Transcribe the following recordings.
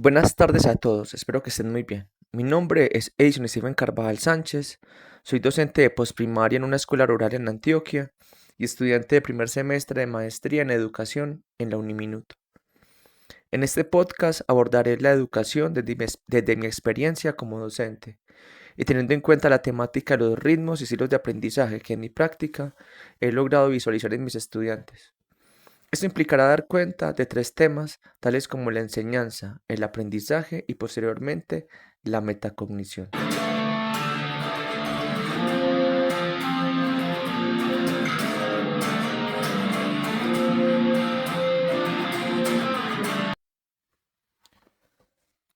Buenas tardes a todos, espero que estén muy bien. Mi nombre es Edison Steven Carvajal Sánchez, soy docente de posprimaria en una escuela rural en Antioquia y estudiante de primer semestre de maestría en educación en la Uniminuto. En este podcast abordaré la educación desde mi experiencia como docente y teniendo en cuenta la temática de los ritmos y estilos de aprendizaje que en mi práctica he logrado visualizar en mis estudiantes. Esto implicará dar cuenta de tres temas, tales como la enseñanza, el aprendizaje y posteriormente la metacognición.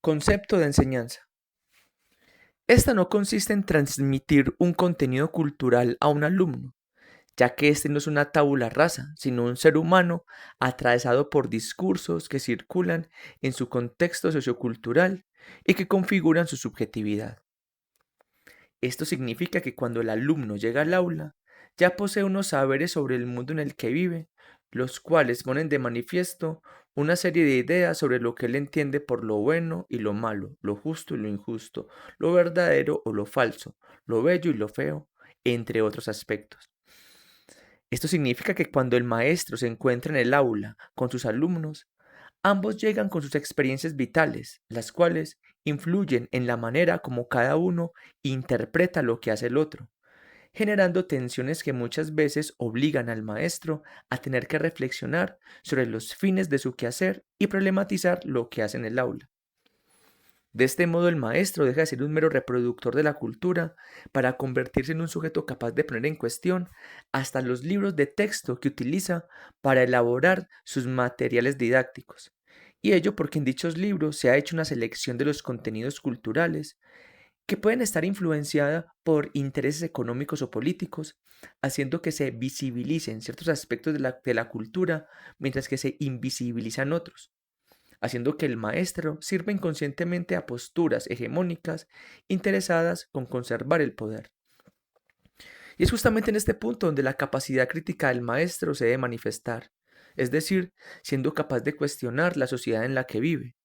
Concepto de enseñanza. Esta no consiste en transmitir un contenido cultural a un alumno, ya que este no es una tabula rasa, sino un ser humano atravesado por discursos que circulan en su contexto sociocultural y que configuran su subjetividad. Esto significa que cuando el alumno llega al aula, ya posee unos saberes sobre el mundo en el que vive, los cuales ponen de manifiesto una serie de ideas sobre lo que él entiende por lo bueno y lo malo, lo justo y lo injusto, lo verdadero o lo falso, lo bello y lo feo, entre otros aspectos. Esto significa que cuando el maestro se encuentra en el aula con sus alumnos, ambos llegan con sus experiencias vitales, las cuales influyen en la manera como cada uno interpreta lo que hace el otro, generando tensiones que muchas veces obligan al maestro a tener que reflexionar sobre los fines de su quehacer y problematizar lo que hace en el aula. De este modo, el maestro deja de ser un mero reproductor de la cultura para convertirse en un sujeto capaz de poner en cuestión hasta los libros de texto que utiliza para elaborar sus materiales didácticos. Y ello porque en dichos libros se ha hecho una selección de los contenidos culturales que pueden estar influenciadas por intereses económicos o políticos, haciendo que se visibilicen ciertos aspectos de la cultura mientras que se invisibilizan otros, haciendo que el maestro sirva inconscientemente a posturas hegemónicas interesadas con conservar el poder. Y es justamente en este punto donde la capacidad crítica del maestro se debe manifestar, es decir, siendo capaz de cuestionar la sociedad en la que vive.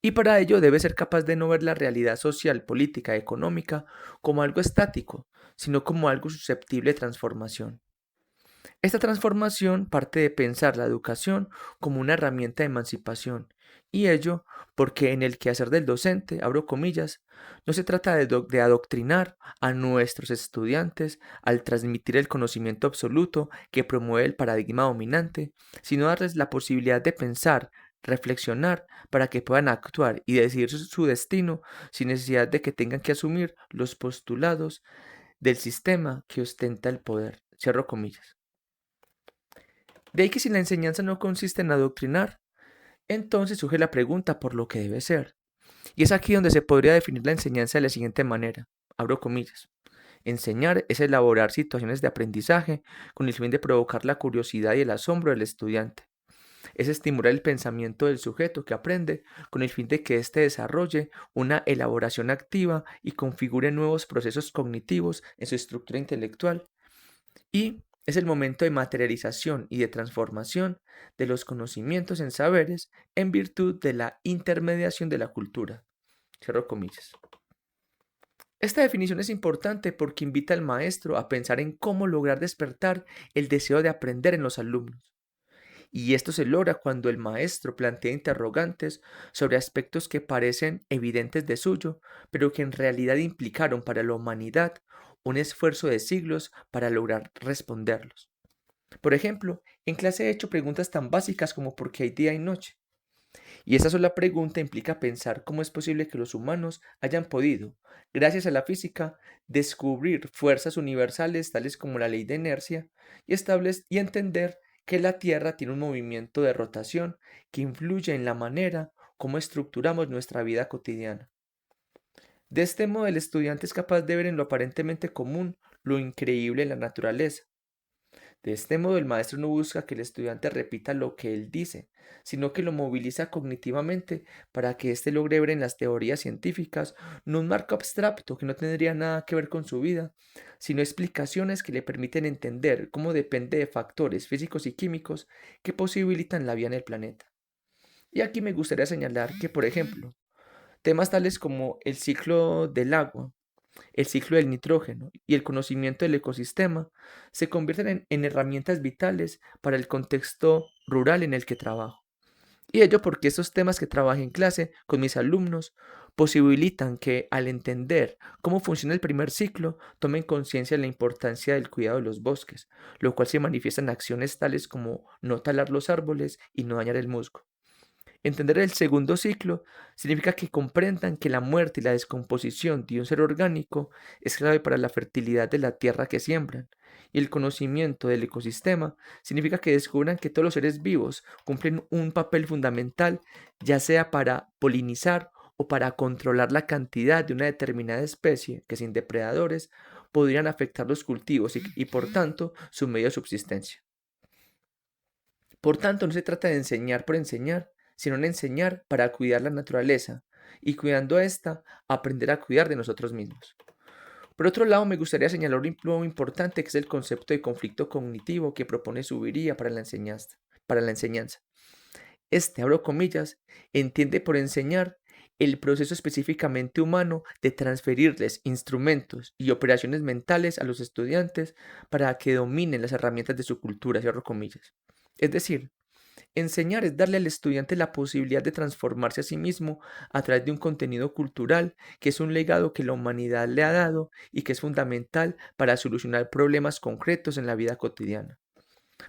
Y para ello debe ser capaz de no ver la realidad social, política, económica como algo estático, sino como algo susceptible de transformación. Esta transformación parte de pensar la educación como una herramienta de emancipación, y ello porque en el quehacer del docente, abro comillas, no se trata de adoctrinar a nuestros estudiantes al transmitir el conocimiento absoluto que promueve el paradigma dominante, sino darles la posibilidad de pensar, reflexionar para que puedan actuar y decidir su destino sin necesidad de que tengan que asumir los postulados del sistema que ostenta el poder. Cierro comillas. De ahí que si la enseñanza no consiste en adoctrinar, entonces surge la pregunta por lo que debe ser. Y es aquí donde se podría definir la enseñanza de la siguiente manera. Abro comillas. Enseñar es elaborar situaciones de aprendizaje con el fin de provocar la curiosidad y el asombro del estudiante. Es estimular el pensamiento del sujeto que aprende con el fin de que éste desarrolle una elaboración activa y configure nuevos procesos cognitivos en su estructura intelectual. Y es el momento de materialización y de transformación de los conocimientos en saberes en virtud de la intermediación de la cultura. Cierro comillas. Esta definición es importante porque invita al maestro a pensar en cómo lograr despertar el deseo de aprender en los alumnos. Y esto se logra cuando el maestro plantea interrogantes sobre aspectos que parecen evidentes de suyo, pero que en realidad implicaron para la humanidad un esfuerzo de siglos para lograr responderlos. Por ejemplo, en clase he hecho preguntas tan básicas como ¿por qué hay día y noche? Y esa sola pregunta implica pensar cómo es posible que los humanos hayan podido, gracias a la física, descubrir fuerzas universales tales como la ley de inercia y entender que la Tierra tiene un movimiento de rotación que influye en la manera como estructuramos nuestra vida cotidiana. De este modo, el estudiante es capaz de ver en lo aparentemente común lo increíble en la naturaleza. De este modo, el maestro no busca que el estudiante repita lo que él dice, sino que lo moviliza cognitivamente para que éste logre ver en las teorías científicas no un marco abstracto que no tendría nada que ver con su vida, sino explicaciones que le permiten entender cómo depende de factores físicos y químicos que posibilitan la vida en el planeta. Y aquí me gustaría señalar que, por ejemplo, temas tales como el ciclo del agua, el ciclo del nitrógeno y el conocimiento del ecosistema se convierten en herramientas vitales para el contexto rural en el que trabajo. Y ello porque estos temas que trabajé en clase con mis alumnos posibilitan que, al entender cómo funciona el primer ciclo, tomen conciencia de la importancia del cuidado de los bosques, lo cual se manifiesta en acciones tales como no talar los árboles y no dañar el musgo. Entender el segundo ciclo significa que comprendan que la muerte y la descomposición de un ser orgánico es clave para la fertilidad de la tierra que siembran. Y el conocimiento del ecosistema significa que descubran que todos los seres vivos cumplen un papel fundamental, ya sea para polinizar o para controlar la cantidad de una determinada especie que sin depredadores podrían afectar los cultivos y por tanto su medio de subsistencia. Por tanto, no se trata de enseñar por enseñar, sino de enseñar para cuidar la naturaleza y cuidando esta, aprender a cuidar de nosotros mismos. Por otro lado, me gustaría señalar un importante que es el concepto de conflicto cognitivo que propone Zuviría para la enseñanza. Este, abro comillas, entiende por enseñar el proceso específicamente humano de transferirles instrumentos y operaciones mentales a los estudiantes para que dominen las herramientas de su cultura, cierro comillas. Es decir, enseñar es darle al estudiante la posibilidad de transformarse a sí mismo a través de un contenido cultural que es un legado que la humanidad le ha dado y que es fundamental para solucionar problemas concretos en la vida cotidiana.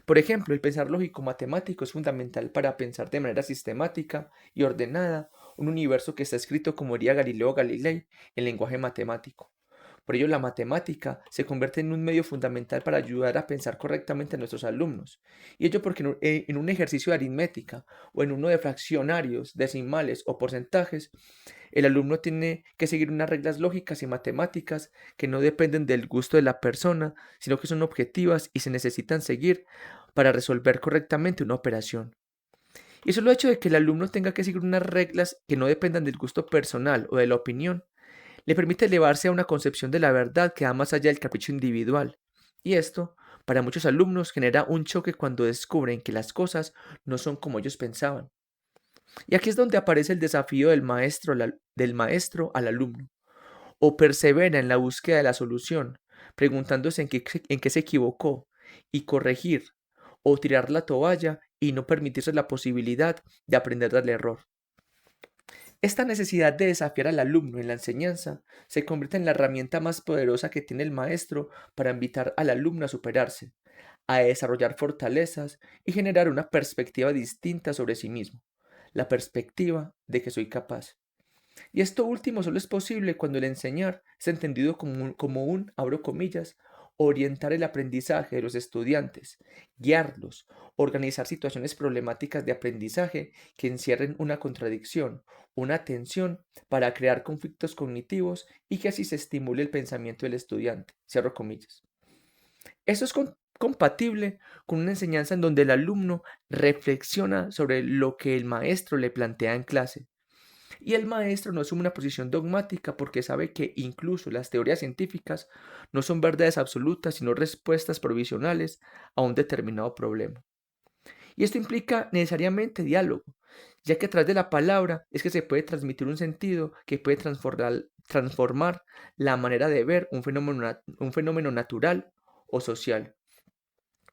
Por ejemplo, el pensar lógico-matemático es fundamental para pensar de manera sistemática y ordenada un universo que está escrito, como diría Galileo Galilei, en lenguaje matemático. Por ello, la matemática se convierte en un medio fundamental para ayudar a pensar correctamente a nuestros alumnos. Y ello porque en un ejercicio de aritmética o en uno de fraccionarios, decimales o porcentajes, el alumno tiene que seguir unas reglas lógicas y matemáticas que no dependen del gusto de la persona, sino que son objetivas y se necesitan seguir para resolver correctamente una operación. Y solo el hecho de que el alumno tenga que seguir unas reglas que no dependan del gusto personal o de la opinión, le permite elevarse a una concepción de la verdad que va más allá del capricho individual. Y esto, para muchos alumnos, genera un choque cuando descubren que las cosas no son como ellos pensaban. Y aquí es donde aparece el desafío del maestro al alumno. O persevera en la búsqueda de la solución, preguntándose en qué se equivocó, y corregir, o tirar la toalla y no permitirse la posibilidad de aprender del error. Esta necesidad de desafiar al alumno en la enseñanza se convierte en la herramienta más poderosa que tiene el maestro para invitar al alumno a superarse, a desarrollar fortalezas y generar una perspectiva distinta sobre sí mismo, la perspectiva de que soy capaz. Y esto último solo es posible cuando el enseñar es entendido como un, abro comillas, orientar el aprendizaje de los estudiantes, guiarlos, organizar situaciones problemáticas de aprendizaje que encierren una contradicción, una tensión para crear conflictos cognitivos y que así se estimule el pensamiento del estudiante, cierro comillas. Eso es compatible con una enseñanza en donde el alumno reflexiona sobre lo que el maestro le plantea en clase y el maestro no asume una posición dogmática porque sabe que incluso las teorías científicas no son verdades absolutas, sino respuestas provisionales a un determinado problema. Y esto implica necesariamente diálogo, ya que a través de la palabra es que se puede transmitir un sentido que puede transformar la manera de ver un fenómeno natural o social.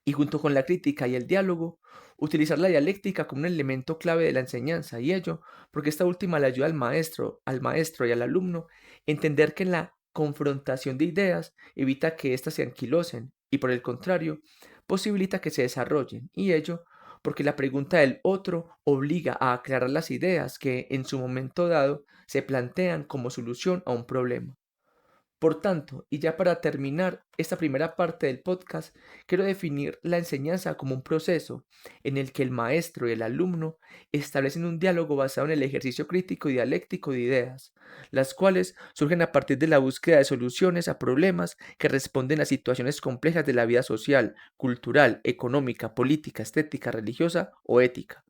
Y junto con la crítica y el diálogo, utilizar la dialéctica como un elemento clave de la enseñanza y ello, porque esta última le ayuda al maestro y al alumno entender que la confrontación de ideas evita que éstas se anquilosen y por el contrario, posibilita que se desarrollen y ello porque la pregunta del otro obliga a aclarar las ideas que en su momento dado se plantean como solución a un problema. Por tanto, y ya para terminar esta primera parte del podcast, quiero definir la enseñanza como un proceso en el que el maestro y el alumno establecen un diálogo basado en el ejercicio crítico y dialéctico de ideas, las cuales surgen a partir de la búsqueda de soluciones a problemas que responden a situaciones complejas de la vida social, cultural, económica, política, estética, religiosa o ética.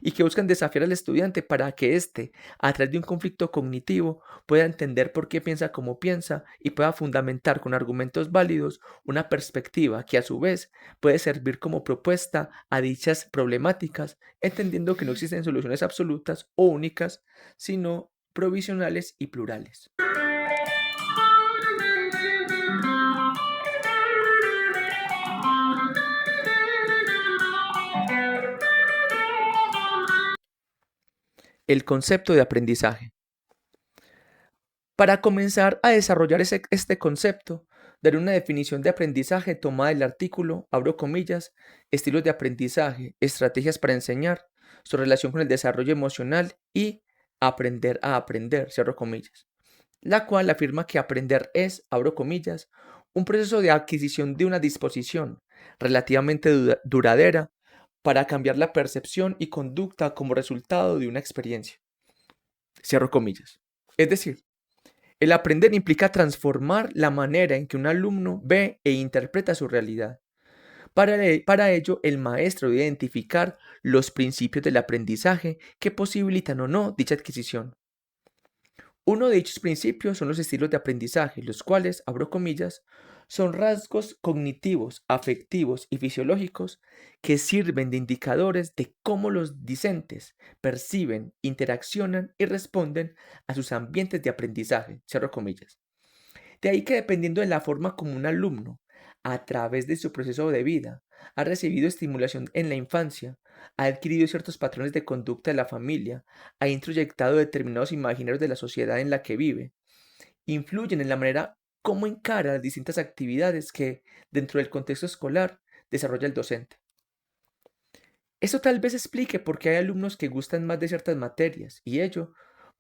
y que buscan desafiar al estudiante para que éste, a través de un conflicto cognitivo, pueda entender por qué piensa como piensa y pueda fundamentar con argumentos válidos una perspectiva que a su vez puede servir como propuesta a dichas problemáticas, entendiendo que no existen soluciones absolutas o únicas, sino provisionales y plurales. El concepto de aprendizaje. Para comenzar a desarrollar este concepto, daré una definición de aprendizaje tomada del artículo, abro comillas, estilos de aprendizaje, estrategias para enseñar, su relación con el desarrollo emocional y aprender a aprender, cierro comillas, la cual afirma que aprender es, abro comillas, un proceso de adquisición de una disposición relativamente duradera para cambiar la percepción y conducta como resultado de una experiencia, cierro comillas. Es decir, el aprender implica transformar la manera en que un alumno ve e interpreta su realidad. Para ello, el maestro debe identificar los principios del aprendizaje que posibilitan o no dicha adquisición. Uno de dichos principios son los estilos de aprendizaje, los cuales, abro comillas, son rasgos cognitivos, afectivos y fisiológicos que sirven de indicadores de cómo los discentes perciben, interaccionan y responden a sus ambientes de aprendizaje, cierro comillas. De ahí que dependiendo de la forma como un alumno, a través de su proceso de vida, ha recibido estimulación en la infancia, ha adquirido ciertos patrones de conducta de la familia, ha introyectado determinados imaginarios de la sociedad en la que vive, influyen en la manera como encara las distintas actividades que, dentro del contexto escolar, desarrolla el docente. Eso tal vez explique por qué hay alumnos que gustan más de ciertas materias, y ello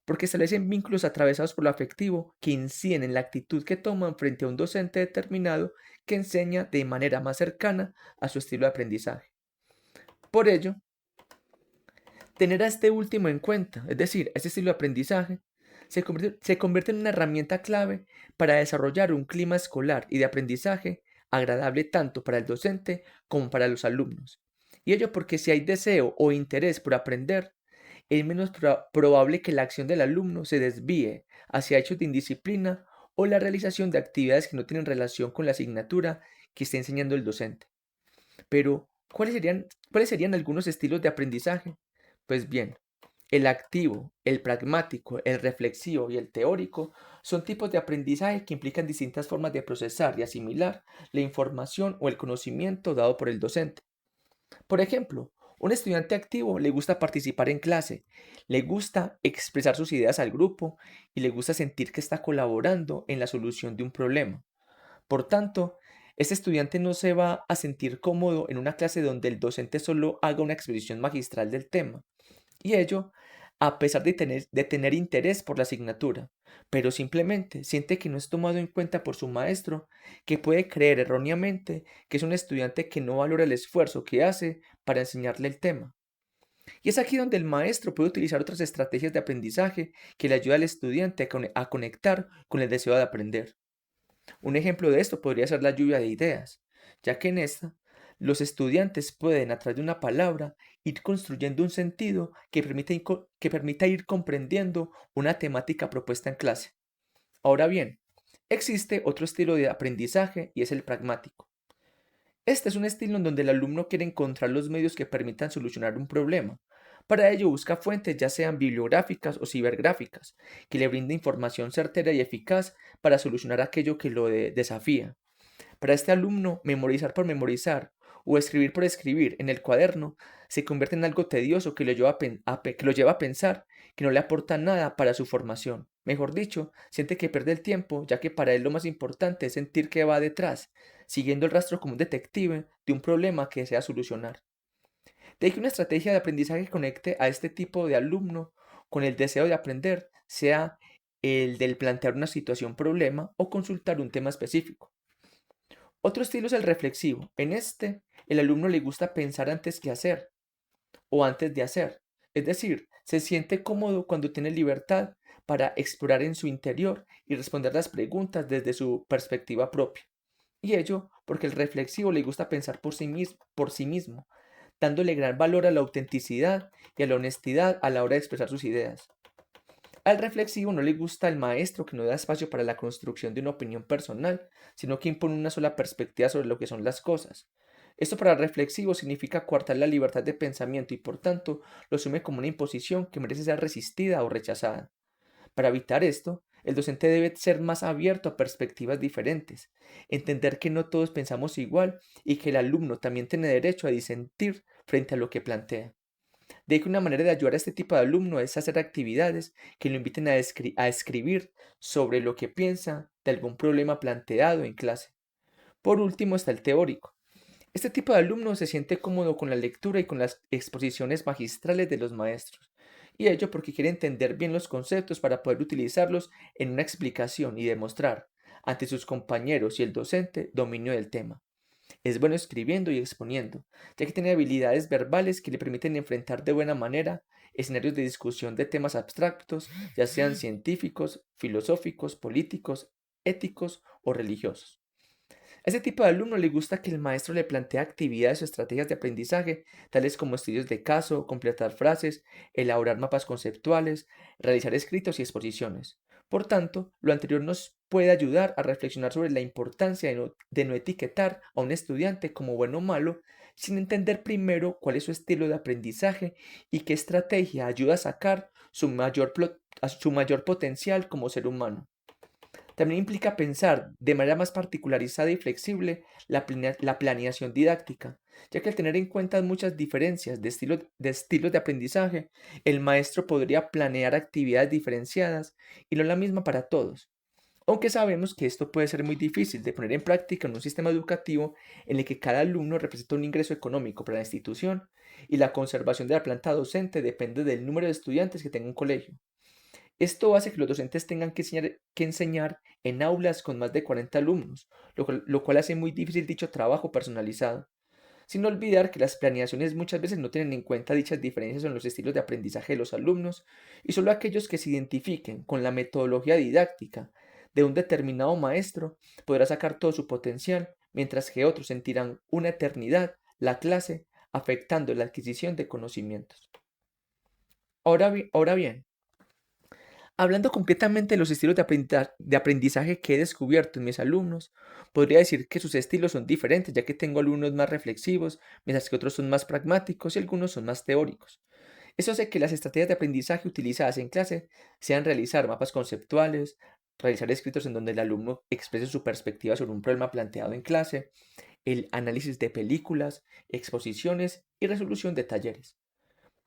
porque establecen vínculos atravesados por lo afectivo que inciden en la actitud que toman frente a un docente determinado que enseña de manera más cercana a su estilo de aprendizaje. Por ello, tener a este último en cuenta, es decir, este estilo de aprendizaje, se convierte en una herramienta clave para desarrollar un clima escolar y de aprendizaje agradable tanto para el docente como para los alumnos. Y ello porque si hay deseo o interés por aprender, es menos probable que la acción del alumno se desvíe hacia hechos de indisciplina o la realización de actividades que no tienen relación con la asignatura que está enseñando el docente. Pero, cuáles serían algunos estilos de aprendizaje? Pues bien, el activo, el pragmático, el reflexivo y el teórico son tipos de aprendizaje que implican distintas formas de procesar y asimilar la información o el conocimiento dado por el docente. Por ejemplo, un estudiante activo le gusta participar en clase, le gusta expresar sus ideas al grupo y le gusta sentir que está colaborando en la solución de un problema. Por tanto, este estudiante no se va a sentir cómodo en una clase donde el docente solo haga una exposición magistral del tema, y ello a pesar de tener interés por la asignatura, pero simplemente siente que no es tomado en cuenta por su maestro, que puede creer erróneamente que es un estudiante que no valora el esfuerzo que hace para enseñarle el tema. Y es aquí donde el maestro puede utilizar otras estrategias de aprendizaje que le ayudan al estudiante a conectar con el deseo de aprender. Un ejemplo de esto podría ser la lluvia de ideas, ya que en esta los estudiantes pueden, a través de una palabra, ir construyendo un sentido que permita ir comprendiendo una temática propuesta en clase. Ahora bien, existe otro estilo de aprendizaje y es el pragmático. Este es un estilo en donde el alumno quiere encontrar los medios que permitan solucionar un problema. Para ello busca fuentes ya sean bibliográficas o cibergráficas, que le brinden información certera y eficaz para solucionar aquello que lo desafía. Para este alumno, memorizar por memorizar o escribir por escribir en el cuaderno se convierte en algo tedioso que lo lleva a pensar que no le aporta nada para su formación. Mejor dicho, siente que pierde el tiempo, ya que para él lo más importante es sentir que va detrás, siguiendo el rastro como un detective de un problema que desea solucionar. De ahí que una estrategia de aprendizaje que conecte a este tipo de alumno con el deseo de aprender sea el del plantear una situación problema o consultar un tema específico. Otro estilo es el reflexivo. En este, el alumno le gusta pensar antes que hacer o antes de hacer. Es decir, se siente cómodo cuando tiene libertad para explorar en su interior y responder las preguntas desde su perspectiva propia. Y ello porque el reflexivo le gusta pensar por sí mismo, dándole gran valor a la autenticidad y a la honestidad a la hora de expresar sus ideas. Al reflexivo no le gusta el maestro que no da espacio para la construcción de una opinión personal, sino que impone una sola perspectiva sobre lo que son las cosas. Esto para el reflexivo significa coartar la libertad de pensamiento y por tanto lo asume como una imposición que merece ser resistida o rechazada. Para evitar esto, el docente debe ser más abierto a perspectivas diferentes, entender que no todos pensamos igual y que el alumno también tiene derecho a disentir frente a lo que plantea. De que una manera de ayudar a este tipo de alumno es hacer actividades que lo inviten a escribir sobre lo que piensa de algún problema planteado en clase. Por último está el teórico. Este tipo de alumno se siente cómodo con la lectura y con las exposiciones magistrales de los maestros, y ello porque quiere entender bien los conceptos para poder utilizarlos en una explicación y demostrar ante sus compañeros y el docente dominio del tema. Es bueno escribiendo y exponiendo, ya que tiene habilidades verbales que le permiten enfrentar de buena manera escenarios de discusión de temas abstractos, ya sean científicos, filosóficos, políticos, éticos o religiosos. A este tipo de alumno le gusta que el maestro le plantee actividades o estrategias de aprendizaje, tales como estudios de caso, completar frases, elaborar mapas conceptuales, realizar escritos y exposiciones. Por tanto, lo anterior nos puede ayudar a reflexionar sobre la importancia de no etiquetar a un estudiante como bueno o malo, sin entender primero cuál es su estilo de aprendizaje y qué estrategia ayuda a sacar su mayor potencial como ser humano. También implica pensar de manera más particularizada y flexible la planeación didáctica, ya que al tener en cuenta muchas diferencias de estilos de aprendizaje, el maestro podría planear actividades diferenciadas y no la misma para todos. Aunque sabemos que esto puede ser muy difícil de poner en práctica en un sistema educativo en el que cada alumno representa un ingreso económico para la institución y la conservación de la planta docente depende del número de estudiantes que tenga un colegio. Esto hace que los docentes tengan que enseñar en aulas con más de 40 alumnos, lo cual hace muy difícil dicho trabajo personalizado. Sin olvidar que las planeaciones muchas veces no tienen en cuenta dichas diferencias en los estilos de aprendizaje de los alumnos y solo aquellos que se identifiquen con la metodología didáctica de un determinado maestro podrá sacar todo su potencial, mientras que otros sentirán una eternidad la clase afectando la adquisición de conocimientos. Ahora bien, hablando concretamente de los estilos de aprendizaje que he descubierto en mis alumnos, podría decir que sus estilos son diferentes, ya que tengo alumnos más reflexivos, mientras que otros son más pragmáticos y algunos son más teóricos. Eso hace que las estrategias de aprendizaje utilizadas en clase sean realizar mapas conceptuales, realizar escritos en donde el alumno exprese su perspectiva sobre un problema planteado en clase, el análisis de películas, exposiciones y resolución de talleres.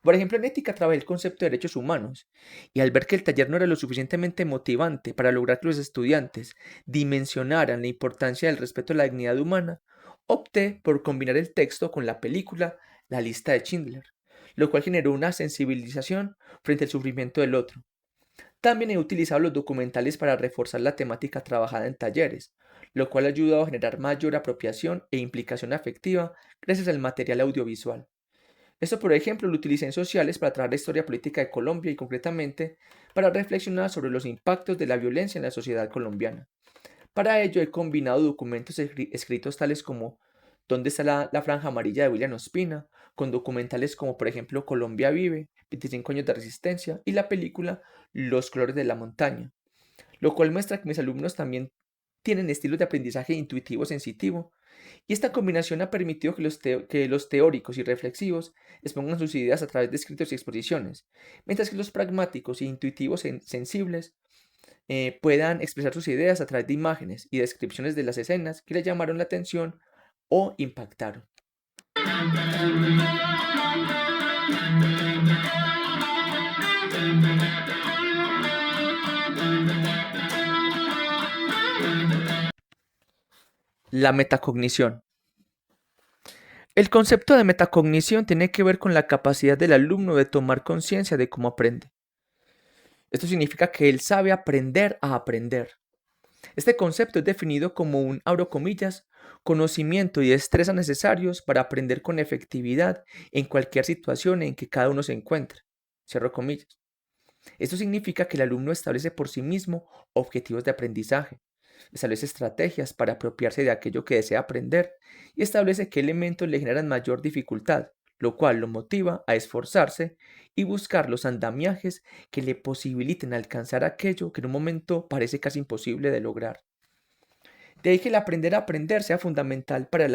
Por ejemplo, en ética trabajé el concepto de derechos humanos y al ver que el taller no era lo suficientemente motivante para lograr que los estudiantes dimensionaran la importancia del respeto a la dignidad humana, opté por combinar el texto con la película La lista de Schindler, lo cual generó una sensibilización frente al sufrimiento del otro. También he utilizado los documentales para reforzar la temática trabajada en talleres, lo cual ha ayudado a generar mayor apropiación e implicación afectiva gracias al material audiovisual. Esto, por ejemplo, lo utilicé en sociales para traer la historia política de Colombia y concretamente para reflexionar sobre los impactos de la violencia en la sociedad colombiana. Para ello he combinado documentos escritos tales como ¿Dónde está la franja amarilla de William Ospina? Con documentales como por ejemplo Colombia Vive, 25 años de resistencia y la película Los colores de la montaña, lo cual muestra que mis alumnos también tienen estilos de aprendizaje intuitivo sensitivo, y esta combinación ha permitido que los teóricos y reflexivos expongan sus ideas a través de escritos y exposiciones, mientras que los pragmáticos e intuitivos sensibles puedan expresar sus ideas a través de imágenes y descripciones de las escenas que les llamaron la atención o impactaron. La metacognición. El concepto de metacognición tiene que ver con la capacidad del alumno de tomar conciencia de cómo aprende. Esto significa que él sabe aprender a aprender. Este concepto es definido como un, abro comillas, conocimiento y destreza necesarios para aprender con efectividad en cualquier situación en que cada uno se encuentre. Cierro comillas. Esto significa que el alumno establece por sí mismo objetivos de aprendizaje, establece estrategias para apropiarse de aquello que desea aprender y establece qué elementos le generan mayor dificultad, lo cual lo motiva a esforzarse y buscar los andamiajes que le posibiliten alcanzar aquello que en un momento parece casi imposible de lograr. De ahí que el aprender a aprender sea fundamental para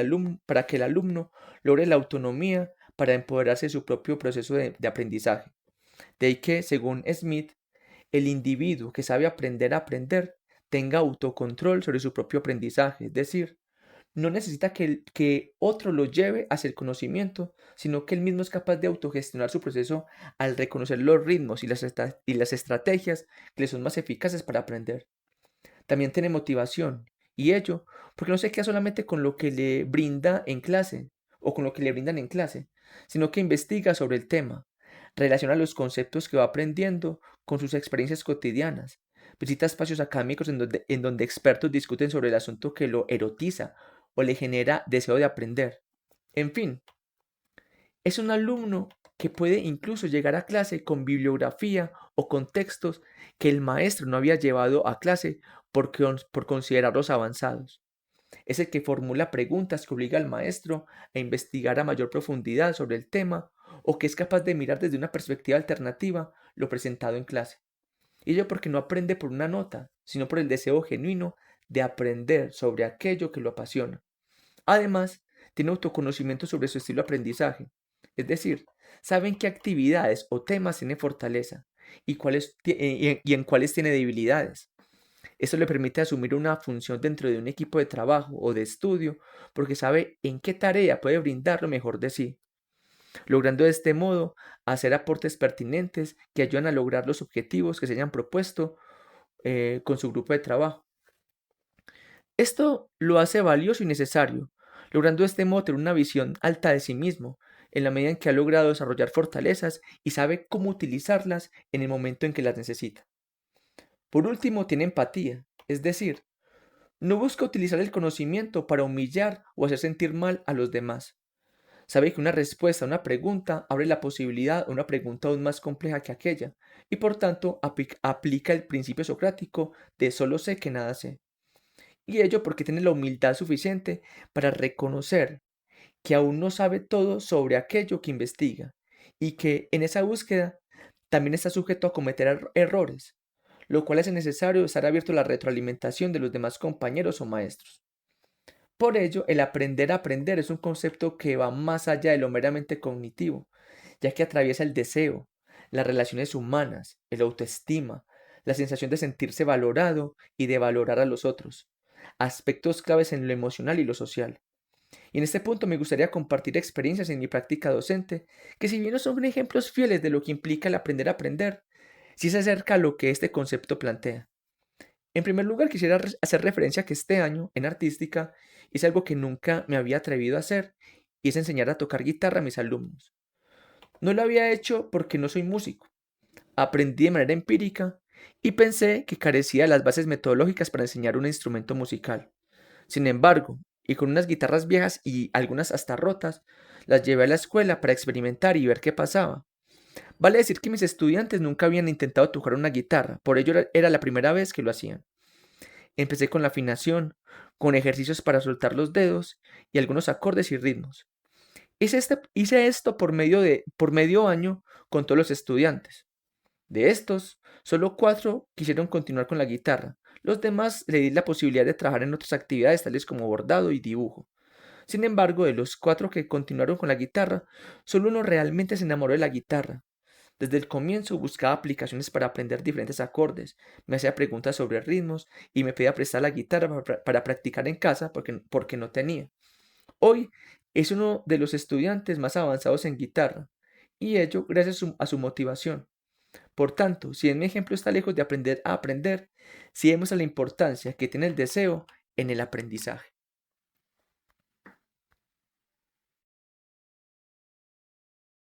que el alumno logre la autonomía para empoderarse de su propio proceso de aprendizaje. De ahí que, según Smith, el individuo que sabe aprender a aprender tenga autocontrol sobre su propio aprendizaje, es decir, no necesita que otro lo lleve hacia el conocimiento, sino que él mismo es capaz de autogestionar su proceso al reconocer los ritmos y las estrategias que le son más eficaces para aprender. También tiene motivación, y ello porque no se queda solamente con lo que le brinda en clase o con lo que le brindan en clase, sino que investiga sobre el tema, relaciona los conceptos que va aprendiendo con sus experiencias cotidianas, visita espacios académicos en donde expertos discuten sobre el asunto que lo erotiza o le genera deseo de aprender. En fin, es un alumno que puede incluso llegar a clase con bibliografía o con textos que el maestro no había llevado a clase por considerarlos avanzados. Es el que formula preguntas que obliga al maestro a investigar a mayor profundidad sobre el tema o que es capaz de mirar desde una perspectiva alternativa lo presentado en clase. Y ello porque no aprende por una nota, sino por el deseo genuino de aprender sobre aquello que lo apasiona. Además, tiene autoconocimiento sobre su estilo de aprendizaje, es decir, sabe en qué actividades o temas tiene fortaleza y en cuáles tiene debilidades. Esto le permite asumir una función dentro de un equipo de trabajo o de estudio porque sabe en qué tarea puede brindar lo mejor de sí, logrando de este modo hacer aportes pertinentes que ayudan a lograr los objetivos que se hayan propuesto con su grupo de trabajo. Esto lo hace valioso y necesario, logrando de este modo tener una visión alta de sí mismo, en la medida en que ha logrado desarrollar fortalezas y sabe cómo utilizarlas en el momento en que las necesita. Por último, tiene empatía, es decir, no busca utilizar el conocimiento para humillar o hacer sentir mal a los demás. Sabe que una respuesta a una pregunta abre la posibilidad a una pregunta aún más compleja que aquella, y por tanto aplica el principio socrático de solo sé que nada sé. Y ello porque tiene la humildad suficiente para reconocer que aún no sabe todo sobre aquello que investiga, y que en esa búsqueda también está sujeto a cometer errores, lo cual hace necesario estar abierto a la retroalimentación de los demás compañeros o maestros. Por ello, el aprender a aprender es un concepto que va más allá de lo meramente cognitivo, ya que atraviesa el deseo, las relaciones humanas, el autoestima, la sensación de sentirse valorado y de valorar a los otros, aspectos claves en lo emocional y lo social. Y en este punto me gustaría compartir experiencias en mi práctica docente, que si bien no son ejemplos fieles de lo que implica el aprender a aprender, sí se acerca a lo que este concepto plantea. En primer lugar, quisiera hacer referencia a que este año, en artística, hice algo que nunca me había atrevido a hacer, y es enseñar a tocar guitarra a mis alumnos. No lo había hecho porque no soy músico. Aprendí de manera empírica y pensé que carecía de las bases metodológicas para enseñar un instrumento musical. Sin embargo, y con unas guitarras viejas y algunas hasta rotas, las llevé a la escuela para experimentar y ver qué pasaba. Vale decir que mis estudiantes nunca habían intentado tocar una guitarra, por ello era la primera vez que lo hacían. Empecé con la afinación, con ejercicios para soltar los dedos y algunos acordes y ritmos. Hice esto por medio año con todos los estudiantes. De estos, solo 4 quisieron continuar con la guitarra. Los demás le di la posibilidad de trabajar en otras actividades tales como bordado y dibujo. Sin embargo, de los 4 que continuaron con la guitarra, solo uno realmente se enamoró de la guitarra. Desde el comienzo buscaba aplicaciones para aprender diferentes acordes, me hacía preguntas sobre ritmos y me pedía prestar la guitarra para practicar en casa porque no tenía. Hoy es uno de los estudiantes más avanzados en guitarra, y ello gracias a su motivación. Por tanto, si en mi ejemplo está lejos de aprender a aprender, sí vemos la importancia que tiene el deseo en el aprendizaje.